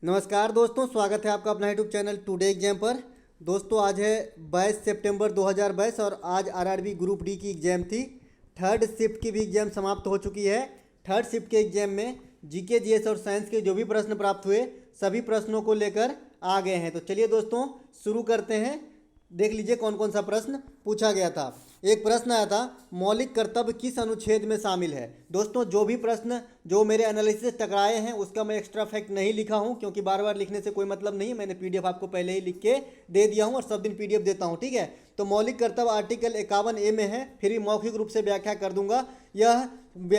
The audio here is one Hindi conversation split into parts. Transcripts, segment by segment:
नमस्कार दोस्तों, स्वागत है आपका अपना यूट्यूब चैनल टुडे एग्जाम पर। दोस्तों आज है 22 सितंबर 2022 और आज आरआरबी ग्रुप डी की एग्ज़ाम थी। थर्ड शिफ्ट की भी एग्ज़ाम समाप्त हो चुकी है। थर्ड शिफ्ट के एग्ज़ाम में जीके जीएस और साइंस के जो भी प्रश्न प्राप्त हुए सभी प्रश्नों को लेकर आ गए हैं। तो चलिए दोस्तों शुरू करते हैं। देख लीजिए कौन कौन सा प्रश्न पूछा गया था। एक प्रश्न आया था, मौलिक कर्तव्य किस अनुच्छेद में शामिल है। दोस्तों जो भी प्रश्न जो मेरे एनालिसिस से टकराए हैं उसका मैं एक्स्ट्रा फैक्ट नहीं लिखा हूं, क्योंकि बार बार लिखने से कोई मतलब नहीं है। मैंने पीडीएफ आपको पहले ही लिख के दे दिया हूं और सब दिन पीडीएफ देता हूं, ठीक है। तो मौलिक कर्तव्य आर्टिकल 51A में है, फिर भी मौखिक रूप से व्याख्या कर दूंगा। यह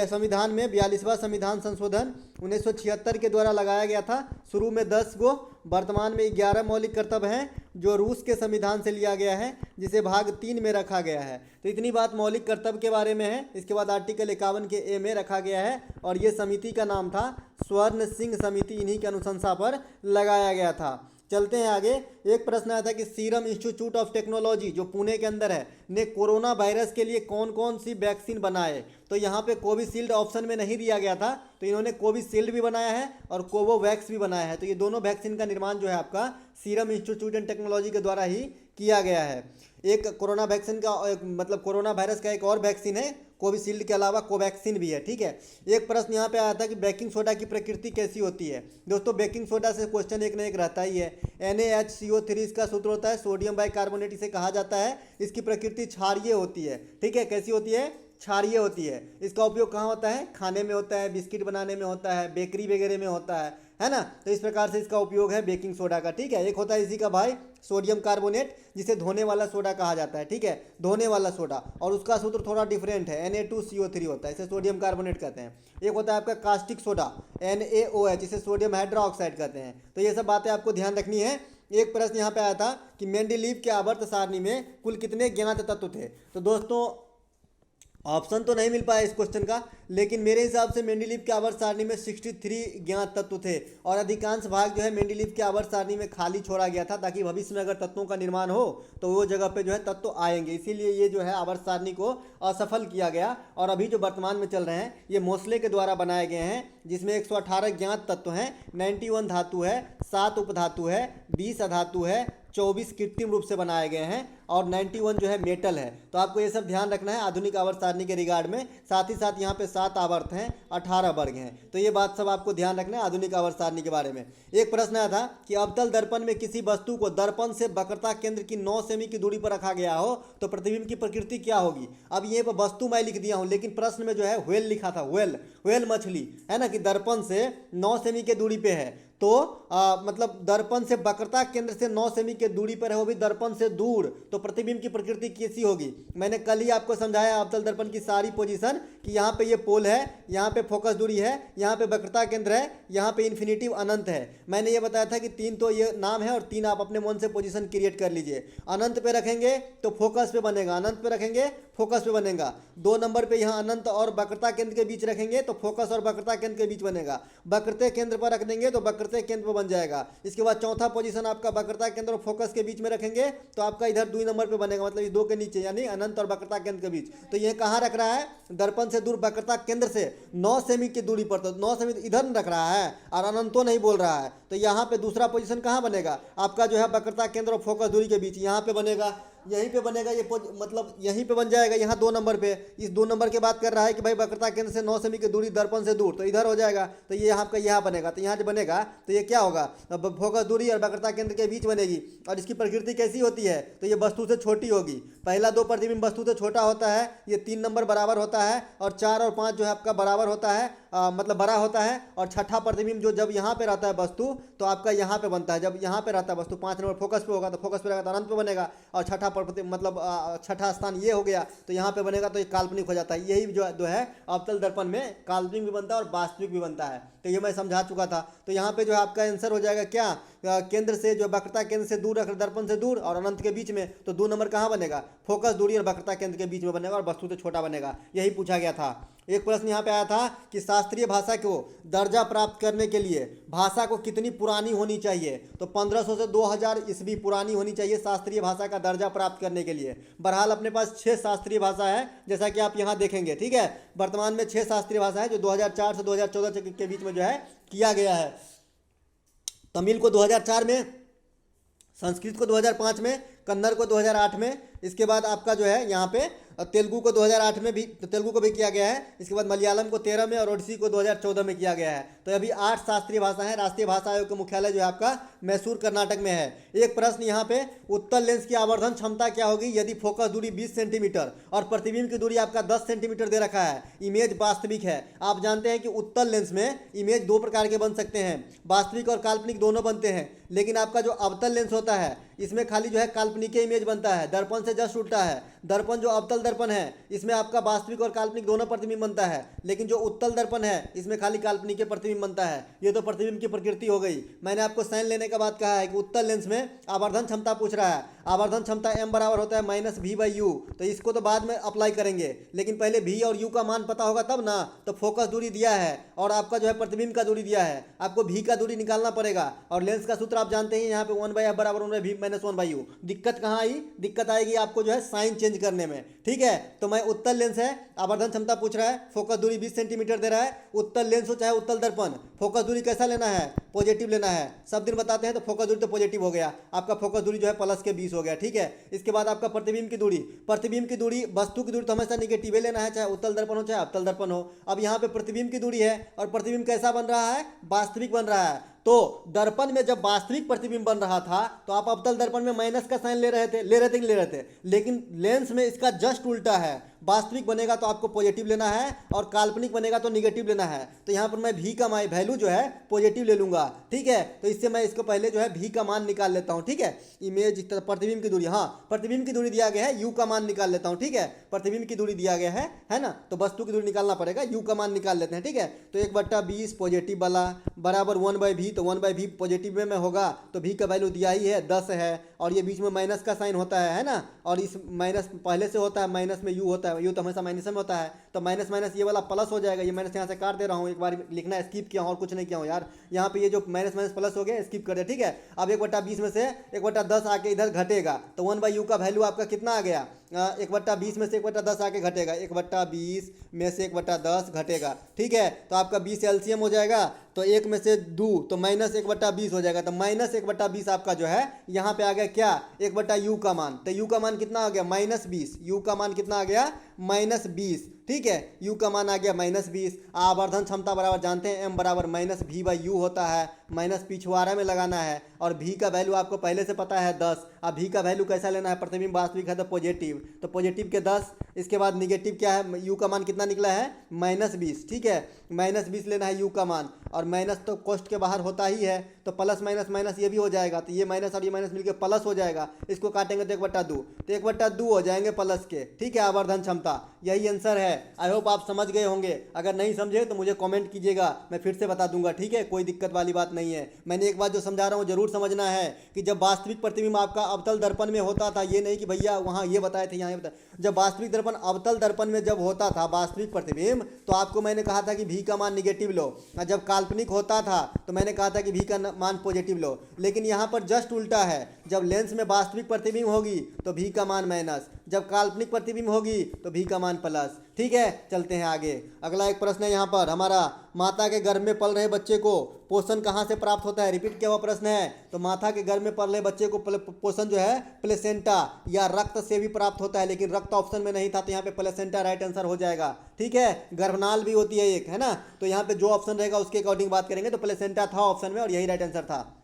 संविधान में 42वां संविधान संशोधन 1976 के द्वारा लगाया गया था। शुरू में 10 गो, वर्तमान में 11 मौलिक कर्तव्य हैं जो रूस के संविधान से लिया गया है, जिसे भाग 3 में रखा गया है। तो इतनी बात मौलिक कर्तव्य के बारे में है। इसके बाद आर्टिकल 51 के ए में रखा गया है और ये समिति का नाम था स्वर्ण सिंह समिति, इन्हीं की अनुशंसा पर लगाया गया था। चलते हैं आगे। एक प्रश्न आया था कि सीरम इंस्टीट्यूट ऑफ टेक्नोलॉजी जो पुणे के अंदर है ने कोरोना वायरस के लिए कौन कौन सी वैक्सीन बनाए। तो यहाँ पे कोविशील्ड ऑप्शन में नहीं दिया गया था, तो इन्होंने कोविशील्ड भी बनाया है और कोवोवैक्स भी बनाया है। तो ये दोनों वैक्सीन का निर्माण जो है आपका सीरम इंस्टीट्यूट एंड टेक्नोलॉजी के द्वारा ही किया गया है। एक कोरोना वैक्सीन का मतलब कोरोना वायरस का एक और वैक्सीन है, कोविशील्ड के अलावा कोवैक्सीन भी है, ठीक है। एक प्रश्न यहाँ पे आया था कि बेकिंग सोडा की प्रकृति कैसी होती है। दोस्तों बेकिंग सोडा से क्वेश्चन एक न एक रहता ही है। NaHCO3 इसका सूत्र होता है, सोडियम बाइकार्बोनेट इसे कहा जाता है। इसकी प्रकृति क्षारीय होती है, ठीक है। कैसी होती है? क्षारीय होती है। इसका उपयोग कहाँ होता है? खाने में होता है, बिस्किट बनाने में होता है, बेकरी वगैरह में होता है ना। तो इस प्रकार से इसका उपयोग है बेकिंग सोडा का, ठीक है। एक होता है इसी का भाई सोडियम कार्बोनेट, जिसे धोने वाला सोडा कहा जाता है, ठीक है, धोने वाला सोडा। और उसका सूत्र थोड़ा डिफरेंट है, Na2CO3 होता है, इसे सोडियम कार्बोनेट कहते हैं। एक होता है आपका कास्टिक सोडा NaOH, इसे सोडियम हाइड्रोक्साइड कहते हैं। तो ये सब बातें आपको ध्यान रखनी है। एक प्रश्न यहाँ पे आया था कि मेंडेलीव के आवर्त सारणी में कुल कितने ज्ञात तत्व थे। तो दोस्तों ऑप्शन तो नहीं मिल पाया इस क्वेश्चन का, लेकिन मेरे हिसाब से मेंडेलीव के आवर्त सारणी में 63 ज्ञात तत्व थे और अधिकांश भाग जो है मेंडेलीव के आवर्त सारणी में खाली छोड़ा गया था, ताकि भविष्य में अगर तत्वों का निर्माण हो तो वो जगह पे जो है तत्व आएंगे। इसीलिए ये जो है आवर्त सारणी को असफल किया गया। और अभी जो वर्तमान में चल रहे हैं ये मोस्ले के द्वारा बनाए गए हैं, जिसमें 118 ज्ञात तत्व हैं, 91 धातु है, 7 उपधातु है, 20 अधातु है, 24 कृत्रिम रूप से बनाए गए हैं और 91 जो है मेटल है। तो आपको ये सब ध्यान रखना है आधुनिक आवर्त सारणी के रिगार्ड में। साथ ही साथ यहाँ पे 7 आवर्त हैं, 18 वर्ग हैं। तो ये बात सब आपको ध्यान रखना है आधुनिक आवर्त सारणी के बारे में। एक प्रश्न आया था कि अवतल दर्पण में किसी वस्तु को दर्पण से वक्रता केंद्र की 9 सेमी की दूरी पर रखा गया हो तो प्रतिबिंब की प्रकृति क्या होगी। अब ये वस्तु मैं लिख दिया हूँ, लेकिन प्रश्न में जो है व्हेल लिखा था, व्हेल मछली है ना, कि दर्पण से 9 सेमी के दूरी पे है। तो मतलब दर्पण से वक्रता केंद्र से 9 सेमी के दूरी पर है, वो भी दर्पण से दूर, तो प्रतिबिंब की प्रकृति कैसी होगी। मैंने कल ही आपको समझाया अवतल दर्पण की सारी पोजीशन कि यहाँ पे ये पोल है, यहाँ पे फोकस दूरी है, यहाँ पे वक्रता केंद्र है, यहाँ पे इन्फिनिटिव अनंत है। मैंने ये बताया था कि 3 तो ये नाम है और 3 आप अपने मन से पोजीशन क्रिएट कर लीजिए। अनंत पे रखेंगे तो फोकस पे बनेगा, अनंत पे रखेंगे फोकस पे बनेगा। 2 नंबर पे यहाँ अनंत और वक्रता केंद्र के बीच रखेंगे तो फोकस और वक्रता केंद्र के बीच बनेगा। वक्रता केंद्र पर रख देंगे तो वक्रता केंद्र पर बन जाएगा। इसके बाद चौथा पोजीशन आपका वक्रता केंद्र और फोकस के बीच में रखेंगे तो आपका इधर 2 नंबर पे बनेगा, मतलब ये 2 के नीचे, यानी अनंत और वक्रता केंद्र के बीच। तो ये कहाँ रख रहा है? दर्पण से दूर वक्रता केंद्र से 9 सेमी की दूरी पर। तो 9 सेमी इधर रख रहा है और अनंतो नहीं बोल रहा है। तो यहाँ पे दूसरा पोजीशन कहाँ बनेगा आपका, जो है वक्रता केंद्र और फोकस दूरी के बीच, यहाँ पे बनेगा, यहीं पे बनेगा। ये मतलब यहीं पे बन जाएगा, यहाँ 2 नंबर पे। इस 2 नंबर की बात कर रहा है कि भाई वक्रता केंद्र से 9 सेमी की दूरी दर्पण से दूर, तो इधर हो जाएगा। तो ये यहाँ का यहाँ बनेगा, तो यहाँ जो बनेगा तो ये क्या होगा, फोकस दूरी और वक्रता केंद्र के बीच बनेगी। और इसकी प्रकृति कैसी होती है, तो ये वस्तु से छोटी होगी। पहला 2 प्रतिबिंब वस्तु से छोटा होता है, ये 3 नंबर बराबर होता है और 4 और 5 जो है आपका बराबर होता है, मतलब बड़ा होता है। और छठा प्रतिबिंब जो जब यहाँ पे रहता है वस्तु तो आपका यहाँ पे बनता है। जब यहाँ पे रहता है वस्तु 5 नंबर फोकस पे होगा तो फोकस पे रहेगा तो अनंत पे बनेगा। और छठा मतलब छठा स्थान ये हो गया तो यहाँ पे बनेगा तो ये काल्पनिक हो जाता है। यही जो है अवतल दर्पण में काल्पनिक भी बनता है और वास्तविक भी बनता है। तो ये मैं समझा चुका था। तो यहाँ पे जो है आपका आंसर हो जाएगा क्या, केंद्र से जो वक्रता केंद्र से दूर रख, दर्पण से दूर और अनंत के बीच में, तो 2 नंबर कहाँ बनेगा, फोकस दूरी और वक्रता केंद्र के बीच में बनेगा और वस्तु से छोटा बनेगा। यही पूछा गया था। एक प्रश्न यहाँ पे आया था कि शास्त्रीय भाषा को दर्जा प्राप्त करने के लिए भाषा को कितनी पुरानी होनी चाहिए। तो 1500 से 2000 ईस्वी पुरानी होनी चाहिए शास्त्रीय भाषा का दर्जा प्राप्त करने के लिए। बहरहाल अपने पास 6 शास्त्रीय भाषा है, जैसा कि आप यहाँ देखेंगे, ठीक है। वर्तमान में 6 शास्त्रीय भाषा है जो 2004 से 2014 के बीच में जो है किया गया है। तमिल को 2004 में, संस्कृत को 2005 में, कन्नड़ को 2008 में, इसके बाद आपका जो है यहाँ पे तेलुगु को 2008 में भी, तेलुगु को भी किया गया है। इसके बाद मलयालम को 13 में और ओडिसी को 2014 में किया गया है। तो अभी 8 शास्त्रीय भाषा है। राष्ट्रीय भाषा आयोग का मुख्यालय जो है आपका मैसूर कर्नाटक में है। एक प्रश्न यहाँ पे, उत्तल लेंस की आवर्धन क्षमता क्या होगी यदि फोकस दूरी 20 सेंटीमीटर और प्रतिबिंब की दूरी आपका 10 सेंटीमीटर दे रखा है, इमेज वास्तविक है। आप जानते हैं कि उत्तल लेंस में इमेज दो प्रकार के बन सकते हैं, वास्तविक और काल्पनिक दोनों बनते हैं। लेकिन आपका जो अवतल लेंस होता है इसमें खाली जो है काल्पनिक इमेज बनता है, दर्पण से जस्ट उल्टा है। दर्पण जो अवतल दर्पण है इसमें आपका वास्तविक और काल्पनिक दोनों प्रतिबिंब बनता है, लेकिन जो उत्तल दर्पण है इसमें खाली काल्पनिक के प्रतिबिंब बनता है। ये तो प्रतिबिंब की प्रकृति हो गई। मैंने आपको साइन लेने का बात कहा है कि उत्तल लेंस में आवर्धन क्षमता पूछ रहा है। आवर्धन क्षमता m बराबर होता है -v/u। तो इसको तो बाद में अप्लाई करेंगे, लेकिन पहले v और u का मान पता होगा तब ना। तो फोकस दूरी दिया है और आपका जो है प्रतिबिंब का दूरी दिया है, आपको v का दूरी निकालना पड़ेगा। और लेंस का सूत्र आप जानते हैं, यहाँ पे 1/f बराबर 1/v - 1/u। दिक्कत कहाँ आई? दिक्कत आएगी आपको जो है साइन चेंज करने में। ठीक है, तो मैं उत्तल लेंस है, आवर्धन क्षमता पूछ रहा है, फोकस दूरी 20 सेंटीमीटर दे रहा है। उत्तल लेंस हो चाहे उत्तल दर्पण, फोकस दूरी कैसा लेना है? पॉजिटिव लेना है। सब दिन बताते हैं तो फोकस दूरी तो पॉजिटिव हो गया, आपका फोकस दूरी जो है प्लस के 20 हो गया। ठीक है, इसके बाद आपका प्रतिबिंब की दूरी, प्रतिबिंब की दूरी, वस्तु की दूरी तो हमेशा निगेटिव लेना है, चाहे उत्तल दर्पण हो चाहे अवतल दर्पण हो। अब यहाँ पे प्रतिबिंब की दूरी है और प्रतिबिंब कैसा बन रहा है? वास्तविक बन रहा है। तो दर्पण में जब वास्तविक प्रतिबिंब बन रहा था तो आप अवतल दर्पण में माइनस का साइन ले रहे थे कि ले रहे थे, लेकिन लेंस में इसका जस्ट उल्टा है। वास्तविक बनेगा तो आपको पॉजिटिव लेना है और काल्पनिक बनेगा तो निगेटिव लेना है। तो यहाँ पर मैं भी का वैल्यू जो है पॉजिटिव ले लूंगा। ठीक है, तो इससे मैं इसको पहले जो है भी का मान निकाल लेता हूँ। ठीक है, इमेज प्रतिबिंब की दूरी, हाँ प्रतिबिंब की दूरी दिया गया है, यू का मान निकाल लेता हूँ। ठीक है, प्रतिबिंब की दूरी दिया गया है ना, तो वस्तु की दूरी निकालना पड़ेगा, यू का मान निकाल लेते हैं। ठीक है, तो 1/20 पॉजिटिव वाला बराबर 1/v, तो 1/v पॉजिटिव में होगा तो v का वैल्यू दिया ही है 10 है, और ये बीच में माइनस का साइन होता है ना, और इस माइनस पहले से होता है, माइनस में u होता है, u तो हमेशा माइनस में होता है, तो माइनस माइनस ये वाला प्लस हो जाएगा। ये माइनस यहाँ से काट दे रहा हूँ, एक बार लिखना स्किप किया हूँ और कुछ नहीं किया हूँ यार। यहाँ पे ये जो माइनस माइनस प्लस हो गया स्किप कर दे। ठीक है, अब 1/20 में से 1/10 आके इधर घटेगा, तो 1/u का वैल्यू आपका कितना आ गया? 1/20 में से 1/10 आके घटेगा, 1/20 में से 1/10 घटेगा। ठीक है, तो आपका 20 एलसीएम हो जाएगा, तो 1 में से 2 तो -1/20 हो जाएगा। तो -1/20 आपका जो है यहाँ पे आ गया क्या? 1/u का मान। तो u का मान कितना आ गया? -20। u का मान कितना आ गया? -20। ठीक है, u का मान आ गया -20। आवर्धन क्षमता बराबर जानते हैं m बराबर -v/u होता है, माइनस पिछवाड़ा में लगाना है, और v का वैल्यू आपको पहले से पता है 10। अब v का वैल्यू कैसा लेना है? प्रतिबिंब वास्तविक है तो पॉजिटिव, तो पॉजिटिव के 10। इसके बाद निगेटिव क्या है? u का मान कितना निकला है? -20। ठीक है, -20 लेना है u का मान, और माइनस तो कोष्ट के बाहर होता ही है, तो प्लस माइनस माइनस ये भी हो जाएगा, तो ये माइनस और ये माइनस मिलकर प्लस हो जाएगा। इसको काटेंगे तो 1/2, तो 1/2 हो जाएंगे प्लस के। ठीक है, आवर्धन क्षमता यही आंसर है। आई होप आप समझ गए होंगे। अगर नहीं समझे तो मुझे कमेंट कीजिएगा, मैं फिर से बता दूंगा। ठीक है, कोई दिक्कत वाली बात नहीं है। मैंने एक बात जो समझा रहा हूँ जरूर समझना है कि जब वास्तविक प्रतिबिंब आपका अवतल दर्पण में होता था, ये नहीं कि भैया वहाँ ये बताए थे यहाँ ये बताए, जब वास्तविक दर्पण अवतल दर्पण में जब होता था वास्तविक प्रतिबिंब, तो आपको मैंने कहा था कि v का मान निगेटिव लो, और जब काल्पनिक होता था तो मैंने कहा था कि v का मान पॉजिटिव लो। लेकिन यहाँ पर जस्ट उल्टा है, जब लेंस में वास्तविक प्रतिबिंब होगी तो v का मान माइनस, जब काल्पनिक प्रतिबिंब होगी तो v का मान प्लस। ठीक है, चलते हैं आगे। अगला एक प्रश्न है यहाँ पर हमारा, माता के गर्भ में पल रहे बच्चे को पोषण कहाँ से प्राप्त होता है? रिपीट किया हुआ प्रश्न है। तो माता के गर्भ में पल रहे बच्चे को पोषण जो है प्लेसेंटा या रक्त से भी प्राप्त होता है, लेकिन रक्त ऑप्शन में नहीं था, तो यहाँ पे प्लेसेंटा राइट आंसर हो जाएगा। ठीक है, गर्भनाल भी होती है एक, है ना, तो यहाँ पे जो ऑप्शन रहेगा उसके अकॉर्डिंग बात करेंगे, तो प्लेसेंटा था ऑप्शन में और यही राइट आंसर था।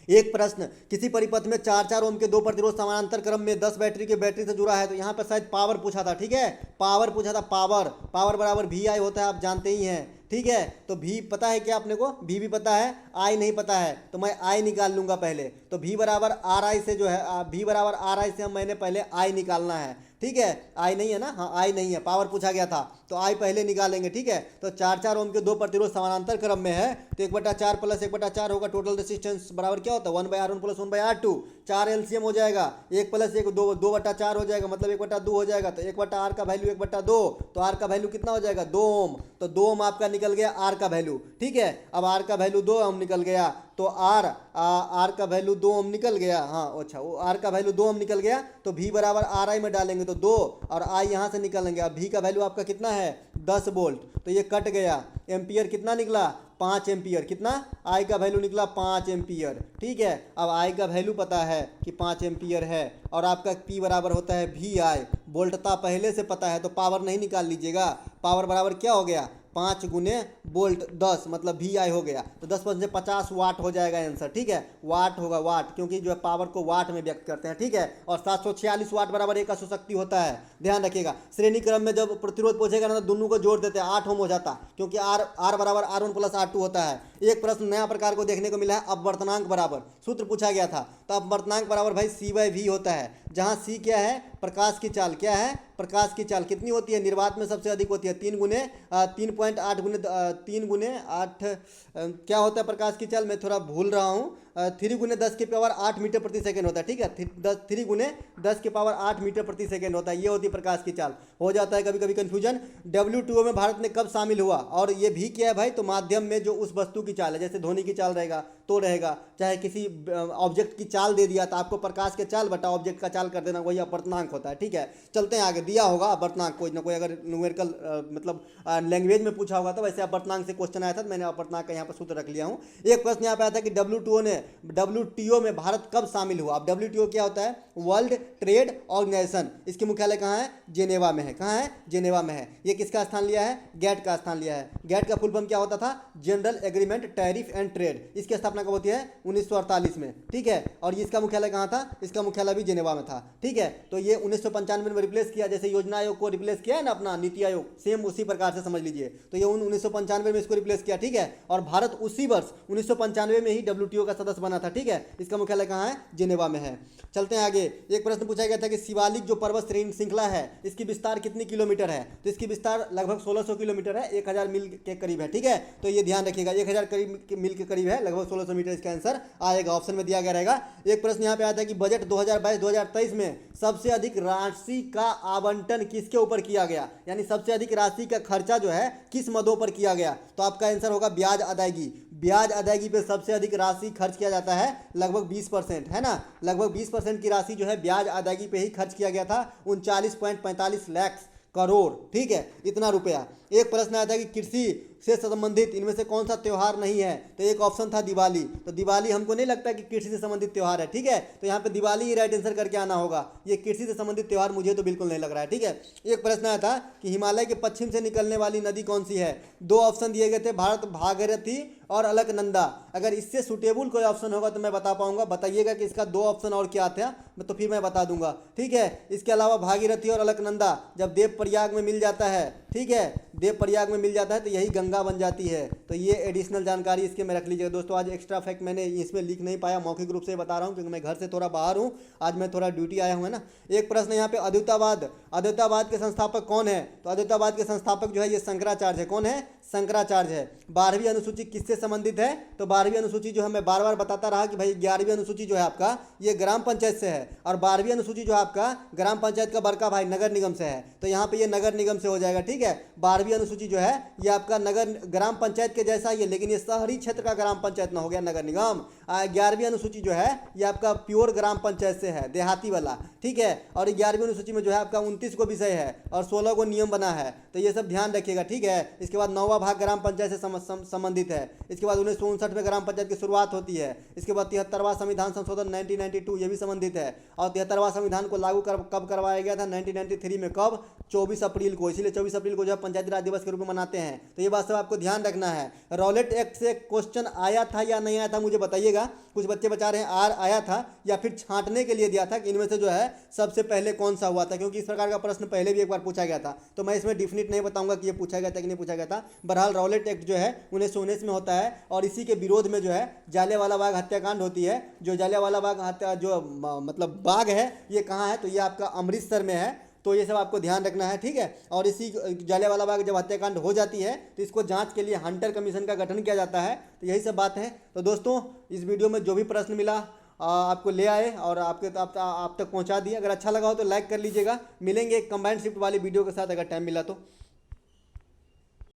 एक प्रश्न, किसी परिपथ में 4 ओम के 2 प्रतिरोध समानांतर क्रम में 10 बैटरी के बैटरी से जुड़ा है, तो यहाँ पर शायद पावर पूछा था। ठीक है, पावर पूछा था, पावर बराबर VI होता है, आप जानते ही हैं। ठीक है, तो V पता है क्या आपने को? V भी पता है, I नहीं पता है, तो मैं I निकाल लूंगा पहले। तो V बराबर RI से जो है, V बराबर RI से हम मैंने पहले I निकालना है। ठीक है, I नहीं है ना, हाँ I नहीं है, पावर पूछा गया था तो I पहले निकालेंगे। ठीक है, तो 4 ओम के 2 प्रतिरोध समानांतर क्रम में है, तो 1/4 प्लस 1/4 होगा। टोटल रेजिस्टेंस बराबर क्या होता है? 1/R1 प्लस 1/R2, 4 एलसीएम हो जाएगा, 1 प्लस 1 2/4 हो जाएगा, मतलब 1/2 हो जाएगा। तो 1/R का वैल्यू 1/2, तो R का वैल्यू कितना हो जाएगा? 2 ओम। तो 2 ओम आपका निकल गया R का वैल्यू। ठीक है, अब R का वैल्यू 2 ओम निकल गया, तो R का वैल्यू 2 ओम निकल गया। हाँ अच्छा, वो R का वैल्यू 2 ओम निकल गया, तो V बराबर RI में डालेंगे तो 2, और I यहाँ से निकालेंगे। अब V का वैल्यू आपका कितना है? 10 वोल्ट, तो ये कट गया। एम्पियर कितना निकला? 5 एम्पियर। कितना? आई का वैल्यू निकला 5 एम्पियर। ठीक है, अब आई का वैल्यू पता है कि 5 एम्पियर है और आपका पी बराबर होता है वी आई। वोल्टता पहले से पता है तो पावर नहीं निकाल लीजिएगा। पावर बराबर क्या हो गया? 5 गुने वोल्ट 10 मतलब वी आई हो गया। तो 10 से 50 वाट हो जाएगा आंसर। ठीक है, वाट होगा, वाट, क्योंकि जो है पावर को वाट में व्यक्त करते हैं। ठीक है, और 746 वाट बराबर एक अश्व शक्ति होता है। ध्यान रखिएगा, श्रेणी क्रम में जब प्रतिरोध पूछेगा ना तो दोनों को जोड़ देते हैं, 8 ओम हो जाता, क्योंकि आर बराबर R1 + R2 होता है। एक प्रश्न नया प्रकार को देखने को मिला है, अपवर्तनांक बराबर सूत्र पूछा गया था। तो अपवर्तनांक बराबर भाई C/V होता है, जहाँ C क्या है? प्रकाश की चाल। क्या है? प्रकाश की चाल कितनी होती है? निर्वात में सबसे अधिक होती है 3 गुने 3.8 गुने 3 गुने 8 क्या होता है प्रकाश की चाल? मैं थोड़ा भूल रहा हूँ। 3 गुने 10 की पावर 8 मीटर प्रति सेकंड होता है। ठीक है, 3 गुने 10 की पावर 8 मीटर प्रति सेकंड होता है। ये होती है प्रकाश की चाल। हो जाता है कभी कभी कन्फ्यूजन। WTO में भारत ने कब शामिल हुआ? और ये भी क्या है भाई? तो माध्यम में जो उस वस्तु की चाल है, जैसे ध्वनि की चाल रहेगा तो रहेगा, चाहे किसी ऑब्जेक्ट की चाल दे दिया तो आपको प्रकाश के चाल बटा ऑब्जेक्ट का चाल कर देना, वही अपवर्तनांक होता है। ठीक है, चलते हैं आगे। दिया होगा अपवर्तनांक कोई ना कोई, अगर न्यूमेरिकल मतलब लैंग्वेज में पूछा होगा तो वैसे अपवर्तनांक से क्वेश्चन आया था, तो मैंने अपवर्तनांक का यहाँ पर सूत्र रख लिया हूँ। एक प्रश्न यहाँ पे आया था कि WTO में भारत कब शामिल हुआ? अब WTO क्या होता है? World trade organization. इसकी मुख्यालय कहाँ है? जेनेवा में है। कहाँ है? जेनेवा में है। ये किसका स्थान लिया है? गैट का स्थान लिया है। गैट का फुल फॉर्म क्या होता था? General agreement tariff and trade. इसकी स्थापना कब होती है? 1948 में। ठीक है, और इसका मुख्यालय कहाँ था? इसका मुख्यालय भी जेनेवा में था। ठीक है, तो ये 1995 में रिप्लेस किया, जैसे योजना आयोग को रिप्लेस किया है ना अपना नीति आयोग, सेम उसी प्रकार से समझ लीजिए। तो ये 1995 में इसको रिप्लेस किया। ठीक है, और भारत उसी वर्ष 1995 में ही WTO का सदस्य बना था। ठीक है, इसका मुख्यालय कहाँ है? जेनेवा में है। चलते हैं आगे। एक प्रश्न पूछा गया था कि शिवालिक जो पर्वत श्रृंखला है इसकी विस्तार कितनी किलोमीटर है? तो इसकी विस्तार लगभग 1600 किलोमीटर है, 1000 मील के करीब है। ठीक है, तो ये ध्यान रखिएगा, 1000 मील के करीब है, लगभग 1600 मीटर इसका आंसर आएगा, ऑप्शन में दिया गया रहेगा। एक प्रश्न यहाँ पे आता है कि बजट 2022-2023 में सबसे अधिक राशि का आवंटन किसके ऊपर किया गया? यानी सबसे अधिक राशि का खर्चा जो है किस मदों पर किया गया? तो आपका आंसर होगा ब्याज अदायगी। ब्याज अदायगी पे सबसे अधिक राशि खर्च किया जाता है, लगभग 20%, है ना। लगभग 20% की राशि जो है ब्याज अदायगी पे ही खर्च किया गया था, 39.45 लाख करोड़। ठीक है, इतना रुपया। एक प्रश्न आया था कि कृषि से संबंधित इनमें से कौन सा त्यौहार नहीं है? तो एक ऑप्शन था दिवाली। तो दिवाली हमको नहीं लगता कि कृषि से संबंधित त्यौहार है। ठीक है, तो यहाँ पे दिवाली ही राइट आंसर करके आना होगा। ये कृषि से संबंधित त्यौहार मुझे तो बिल्कुल नहीं लग रहा है। ठीक है, एक प्रश्न आया था कि हिमालय के पश्चिम से निकलने वाली नदी कौन सी है? 2 ऑप्शन दिए गए थे, भारत भागीरथी और अलकनंदा। अगर इससे सुटेबल कोई ऑप्शन होगा तो मैं बता पाऊंगा, बताइएगा कि इसका 2 ऑप्शन और क्या था, तो फिर मैं बता दूंगा। ठीक है, इसके अलावा भागीरथी और अलकनंदा जब देवप्रयाग में मिल जाता है, ठीक है, देवप्रयाग में मिल जाता है तो यही गंगा बन जाती है। तो ये एडिशनल जानकारी इसके में रख लीजिएगा दोस्तों। आज एक्स्ट्रा फैक्ट मैंने इसमें लिख नहीं पाया, मौखिक रूप से बता रहा हूँ क्योंकि मैं घर से थोड़ा बाहर हूँ, आज मैं थोड़ा ड्यूटी आया हूँ, है ना। एक प्रश्न यहाँ पे अद्वैतवाद के संस्थापक कौन है? तो अद्वैतवाद के संस्थापक जो है ये शंकराचार्य है। कौन है? शंकराचार्य है। 12वीं अनुसूची किससे संबंधित है? तो 12वीं अनुसूची जो है मैं बार बार बताता रहा कि भाई 11वीं अनुसूची जो है आपका ये ग्राम पंचायत से है, और 12वीं अनुसूची जो है आपका ग्राम पंचायत का बड़का भाई नगर निगम से है। तो यहाँ पे ये नगर निगम से हो जाएगा। ठीक है, 12वीं अनुसूची जो है ये आपका नगर ग्राम पंचायत के जैसा ही है, लेकिन ये शहरी क्षेत्र का ग्राम पंचायत ना हो गया नगर निगम। 11वीं अनुसूची जो है ये आपका प्योर ग्राम पंचायत से है, देहाती वाला। ठीक है, और 11वीं अनुसूची में जो है आपका 29 को विषय है और 16 को नियम बना है, तो ये सब ध्यान रखिएगा। ठीक है, इसके बाद 9वां भाग ग्राम पंचायत से संबंधित है। इसके बाद 1959 में ग्राम पंचायत की शुरुआत होती है। इसके बाद 73वां संविधान संशोधन 1992 ये भी संबंधित है, और 73वां संविधान को लागू कब करवाया गया था? 1993 में। कब? 24 अप्रैल को। इसीलिए 24 अप्रैल को जो है पंचायती राज दिवस के रूप में मनाते हैं। तो ये बात सब आपको ध्यान रखना है। रॉलेट एक्ट से क्वेश्चन आया था या नहीं आया था मुझे बताइएगा। कुछ बच्चे बता रहे हैं आया था या फिर छांटने के लिए दिया था कि इनमें से जो है सबसे पहले कौन सा हुआ था, क्योंकि इस प्रकार का प्रश्न पहले भी एक बार पूछा गया था। तो मैं इसमें डिफिनिट नहीं बताऊंगा कि ये पूछा गया था कि नहीं पूछा गया था। बहरहाल रॉलेट एक्ट जो है 1919 में होता है, और इसी के विरोध में जो है जालियांवाला बाग हत्याकांड होती है। जो जालियांवाला बाग हत्या जो मतलब बाग है ये कहाँ है? तो ये आपका अमृतसर में है। तो ये सब आपको ध्यान रखना है। ठीक है, और इसी जालियांवाला बाग जब हत्याकांड हो जाती है तो इसको जांच के लिए हंटर कमीशन का गठन किया जाता है। तो यही सब बात है। तो दोस्तों इस वीडियो में जो भी प्रश्न मिला आपको ले आए और आप तक पहुंचा दिए। अगर अच्छा लगा हो तो लाइक कर लीजिएगा। मिलेंगे एक कंबाइंड शिफ्ट वाली वीडियो के साथ अगर टाइम मिला तो।